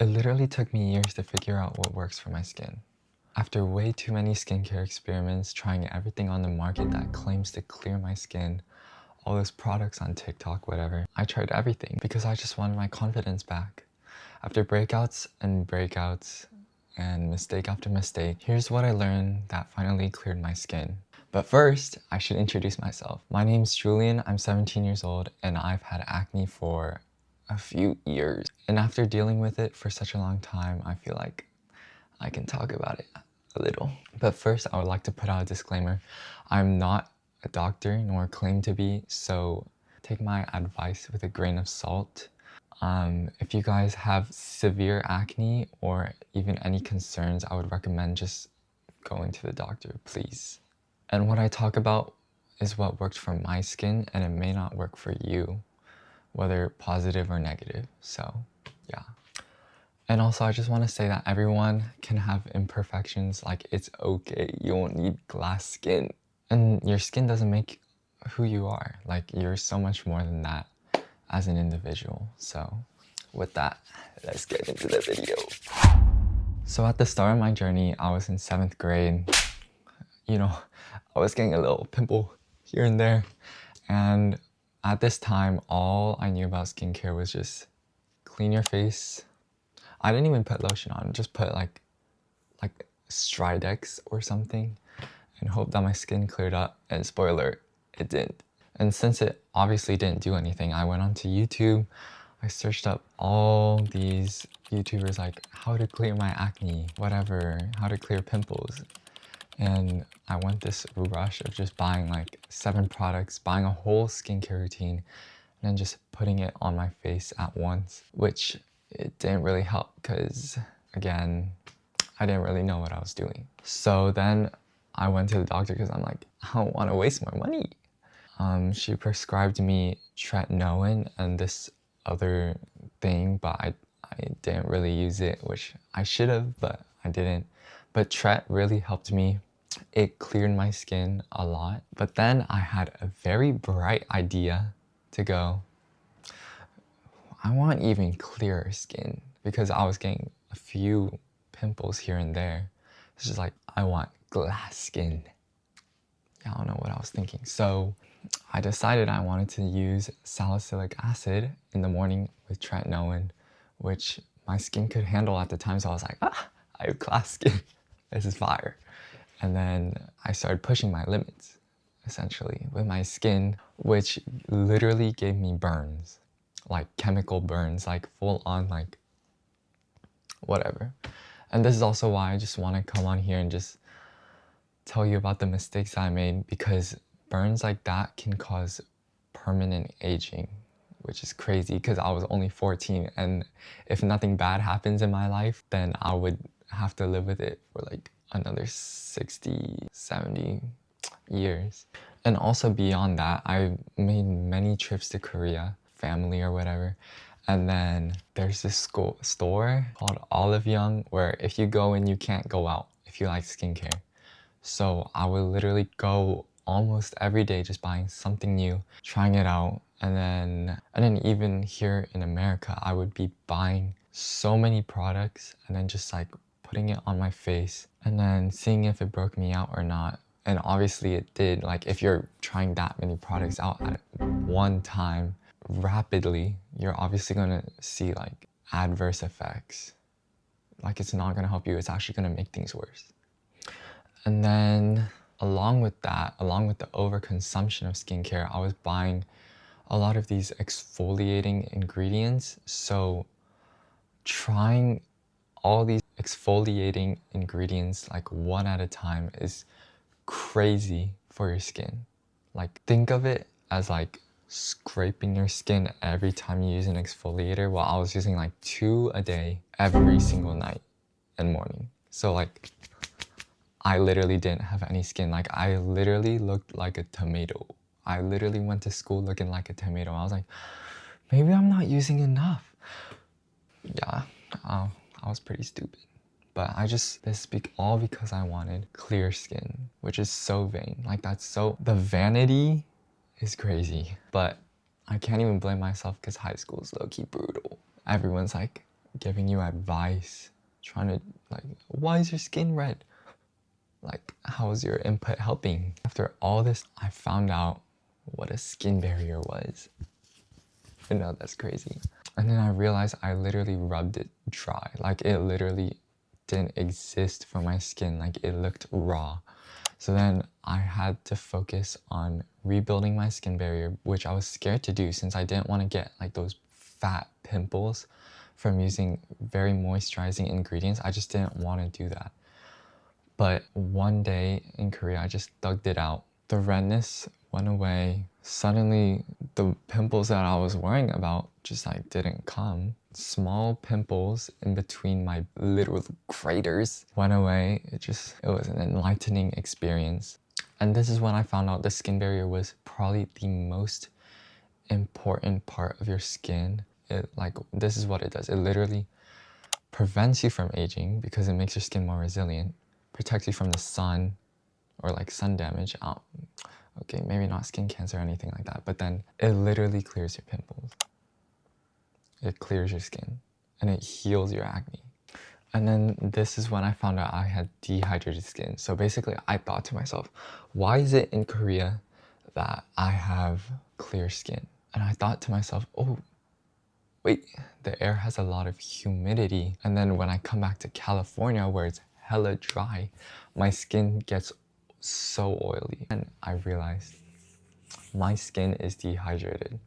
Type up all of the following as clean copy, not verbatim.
It literally took me years to figure out what works for my skin. After way too many skincare experiments, trying everything on the market that claims to clear my skin, all those products on TikTok, whatever, I tried everything because I just wanted my confidence back. After breakouts and breakouts and mistake after mistake, here's what I learned that finally cleared my skin. But first, I should introduce myself. My name's Julian, I'm 17 years old, and I've had acne for a few years. And after dealing with it for such a long time, I feel like I can talk about it a little. But first, I would like to put out a disclaimer. I'm not a doctor nor claim to be, so take my advice with a grain of salt. If you guys have severe acne or even any concerns, I would recommend just going to the doctor, please. And what I talk about is what worked for my skin, and it may not work for you, whether positive or negative. So yeah. And also, I just want to say that everyone can have imperfections. Like, it's okay. You won't need glass skin. And your skin doesn't make who you are. Like, you're so much more than that as an individual. So with that, let's get into the video. So at the start of my journey, I was in 7th grade. You know, I was getting a little pimple here and there. And at this time, all I knew about skincare was just clean your face. I didn't even put lotion on, just put like Stridex or something and hope that my skin cleared up. And spoiler, it didn't. And since it obviously didn't do anything, I went onto YouTube. I searched up all these YouTubers like how to clear my acne, whatever, how to clear pimples. And I went this rush of just buying like 7 products, buying a whole skincare routine, and then just putting it on my face at once, which it didn't really help because, again, I didn't really know what I was doing. So then I went to the doctor because I'm like, I don't want to waste more money. She prescribed me tretinoin and this other thing, but I didn't really use it, which I should have, but I didn't. But Tret really helped me. It cleared my skin a lot. But then I had a very bright idea to go, I want even clearer skin because I was getting a few pimples here and there. It's just like, I want glass skin. I don't know what I was thinking. So I decided I wanted to use salicylic acid in the morning with tretinoin, which my skin could handle at the time. So I was like, I have glass skin. This is fire. And then I started pushing my limits, essentially, with my skin, which literally gave me burns, like chemical burns, like full on, like whatever. And this is also why I just want to come on here and just tell you about the mistakes I made, because burns like that can cause permanent aging, which is crazy because I was only 14, and if nothing bad happens in my life, then I would have to live with it for like another 60, 70 years. And also beyond that, I made many trips to Korea, family or whatever. And then there's this store called Olive Young where if you go in, you can't go out if you like skincare. So I would literally go almost every day just buying something new, trying it out. And then even here in America, I would be buying so many products and then just like putting it on my face and then seeing if it broke me out or not. And obviously it did. Like, if you're trying that many products out at one time rapidly, you're obviously gonna see like adverse effects. Like, it's not gonna help you, it's actually gonna make things worse. And then along with that, along with the overconsumption of skincare, I was buying a lot of these exfoliating ingredients. So trying all these exfoliating ingredients like one at a time is crazy for your skin. Like, think of it as like scraping your skin every time you use an exfoliator. Well, I was using like 2 a day every single night and morning. So like, I literally didn't have any skin. Like, I literally looked like a tomato. I literally went to school looking like a tomato. I was like, maybe I'm not using enough. Yeah, I was pretty stupid. But this all because I wanted clear skin, which is so vain. Like, the vanity is crazy. But I can't even blame myself because high school is low-key brutal. Everyone's like giving you advice, trying to like, why is your skin red? Like, how is your input helping? After all this, I found out what a skin barrier was. I know that's crazy. And then I realized I literally rubbed it dry. Like, it literally didn't exist for my skin. Like, it looked raw. So then I had to focus on rebuilding my skin barrier, which I was scared to do since I didn't want to get like those fat pimples from using very moisturizing ingredients. I just didn't want to do that. But one day in Korea, I just thugged it out. The redness went away. Suddenly, the pimples that I was worrying about just like didn't come. Small pimples in between my literal craters went away. It was an enlightening experience. And this is when I found out the skin barrier was probably the most important part of your skin. This is what it does. It literally prevents you from aging because it makes your skin more resilient, protects you from the sun or like sun damage. Okay, maybe not skin cancer or anything like that, but then it literally clears your pimples. It clears your skin and it heals your acne. And then this is when I found out I had dehydrated skin. So basically I thought to myself, why is it in Korea that I have clear skin? And I thought to myself, oh, wait, the air has a lot of humidity. And then when I come back to California where it's hella dry, my skin gets so oily. And I realized my skin is dehydrated.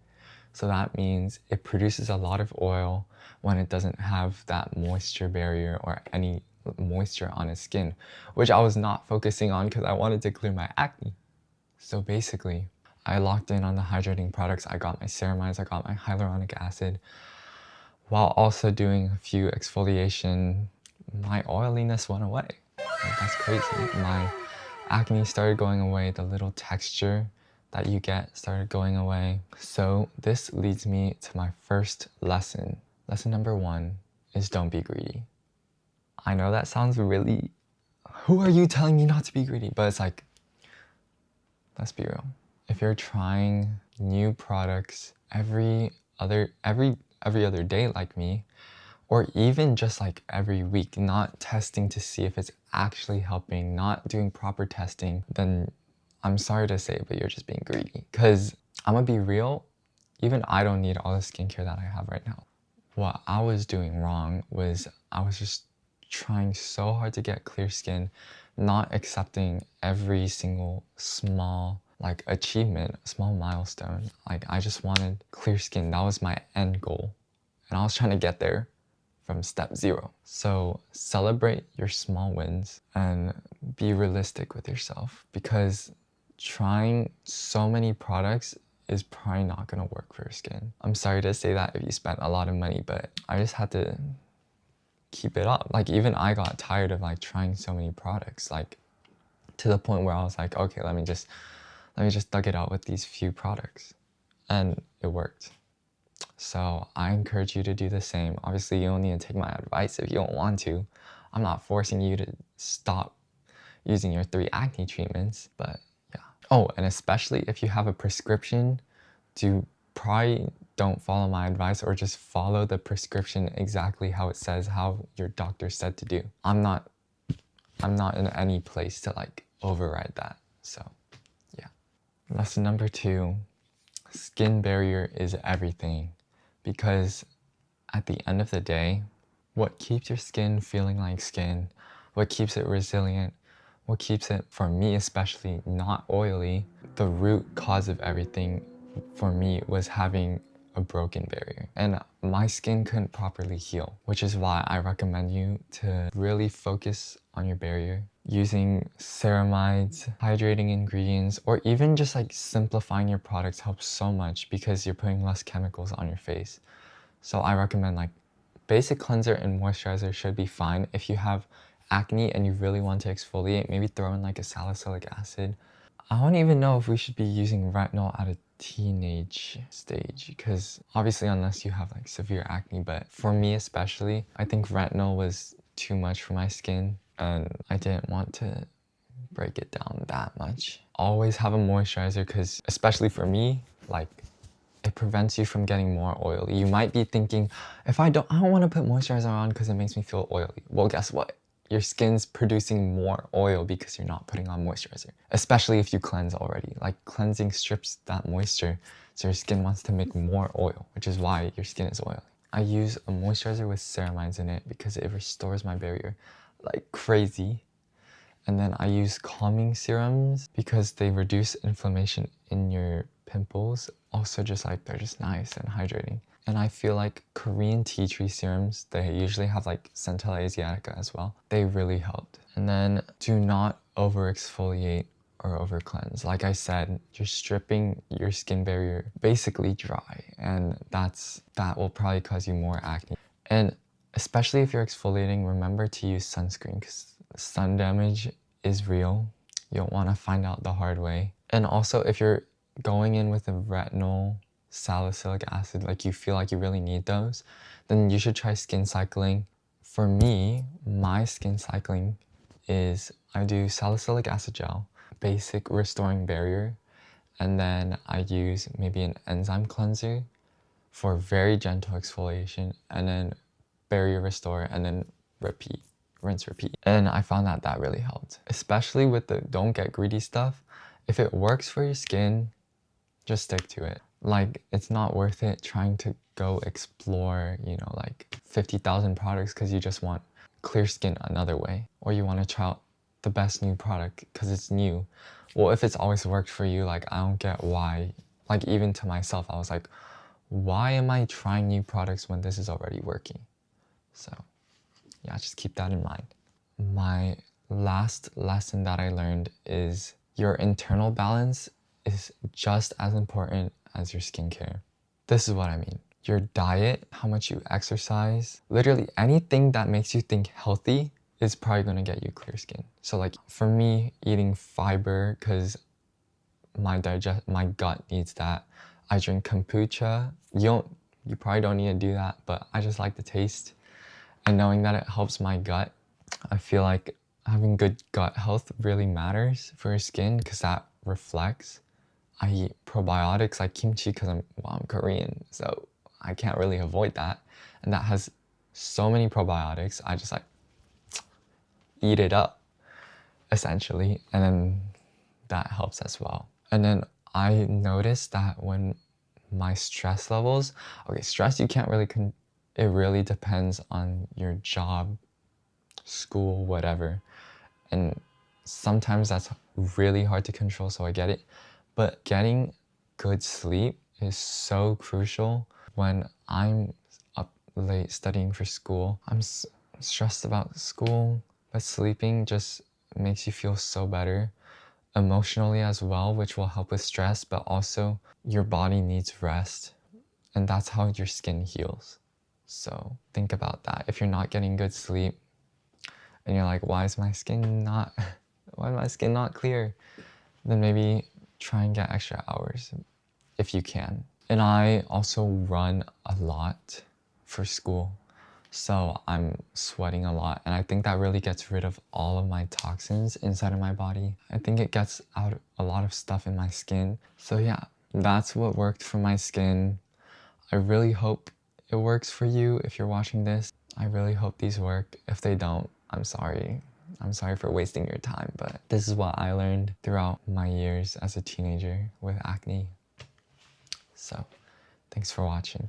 So that means it produces a lot of oil when it doesn't have that moisture barrier or any moisture on its skin, which I was not focusing on because I wanted to clear my acne. So basically, I locked in on the hydrating products. I got my ceramides, I got my hyaluronic acid, while also doing a few exfoliation. My oiliness went away. Like, that's crazy. My acne started going away, the little texture that you get started going away. So this leads me to my first lesson. Lesson number 1 is don't be greedy. I know that sounds really, who are you telling me not to be greedy? But it's like, let's be real. If you're trying new products every other day like me, or even just like every week, not testing to see if it's actually helping, not doing proper testing, then I'm sorry to say, but you're just being greedy. Because I'm gonna be real, even I don't need all the skincare that I have right now. What I was doing wrong was I was just trying so hard to get clear skin, not accepting every single small like achievement, small milestone. Like, I just wanted clear skin. That was my end goal. And I was trying to get there from step 0. So celebrate your small wins and be realistic with yourself, because trying so many products is probably not gonna work for your skin. I'm sorry to say that if you spent a lot of money, but I just had to keep it up. Like, even I got tired of like trying so many products, like to the point where I was like, okay, let me just thug it out with these few products. And it worked. So I encourage you to do the same. Obviously, you don't need to take my advice if you don't want to. I'm not forcing you to stop using your 3 acne treatments, but yeah. Oh, and especially if you have a prescription, probably don't follow my advice, or just follow the prescription exactly how it says, how your doctor said to do. I'm not in any place to like override that. So yeah. Lesson number 2, skin barrier is everything. Because at the end of the day, what keeps your skin feeling like skin, what keeps it resilient, what keeps it, for me especially, not oily, the root cause of everything for me was having a broken barrier. And my skin couldn't properly heal, which is why I recommend you to really focus on your barrier, using ceramides, hydrating ingredients, or even just like simplifying your products helps so much because you're putting less chemicals on your face. So I recommend like basic cleanser and moisturizer should be fine. If you have acne and you really want to exfoliate, maybe throw in like a salicylic acid. I don't even know if we should be using retinol at a teenage stage, because obviously unless you have like severe acne, but for me especially, I think retinol was too much for my skin and I didn't want to break it down that much. Always have a moisturizer, because especially for me, like it prevents you from getting more oily. You might be thinking, if I don't want to put moisturizer on because it makes me feel oily. Well, guess what? Your skin's producing more oil because you're not putting on moisturizer, especially if you cleanse already. Like, cleansing strips that moisture, so your skin wants to make more oil, which is why your skin is oily. I use a moisturizer with ceramides in it because it restores my barrier like crazy. And then I use calming serums because they reduce inflammation in your pimples. Also, just like, they're just nice and hydrating. And I feel like Korean tea tree serums, they usually have like Centella Asiatica as well. They really helped. And then do not over exfoliate or over cleanse. Like I said, you're stripping your skin barrier basically dry, and that will probably cause you more acne. And especially if you're exfoliating, remember to use sunscreen because sun damage is real. You don't want to find out the hard way. And also, if you're going in with a retinol, salicylic acid, like you feel like you really need those, then you should try skin cycling. For me, my skin cycling is I do salicylic acid gel, basic restoring barrier, and then I use maybe an enzyme cleanser for very gentle exfoliation, and then barrier restore, and then repeat, rinse, repeat. And I found that that really helped, especially with the don't get greedy stuff. If it works for your skin, just stick to it. Like, it's not worth it trying to go explore, you know, like 50,000 products because you just want clear skin another way, or you want to try out the best new product because it's new. Well, if it's always worked for you, like, I don't get why. Like, even to myself, I was like, why am I trying new products when this is already working? So yeah, just keep that in mind. My last lesson that I learned is your internal balance is just as important as your skincare. This is what I mean. Your diet, how much you exercise, literally anything that makes you think healthy is probably gonna get you clear skin. So like, for me, eating fiber, because my gut needs that. I drink kombucha. You probably don't need to do that, but I just like the taste. And knowing that it helps my gut, I feel like having good gut health really matters for your skin because that reflects. I eat probiotics like kimchi because I'm Korean, so I can't really avoid that. And that has so many probiotics. I just like eat it up, essentially, and then that helps as well. And then I noticed that when my stress levels, okay, stress you can't really, it really depends on your job, school, whatever. And sometimes that's really hard to control, so I get it. But getting good sleep is so crucial. When I'm up late studying for school, I'm stressed about school, but sleeping just makes you feel so better emotionally as well, which will help with stress, but also your body needs rest, and that's how your skin heals. So think about that. If you're not getting good sleep and you're like, why is my skin not clear? Then maybe try and get extra hours if you can. And I also run a lot for school, so I'm sweating a lot, and I think that really gets rid of all of my toxins inside of my body. I think it gets out a lot of stuff in my skin. So yeah, that's what worked for my skin. I really hope it works for you if you're watching this. I really hope these work. If they don't, I'm sorry. I'm sorry for wasting your time, but this is what I learned throughout my years as a teenager with acne. So, thanks for watching.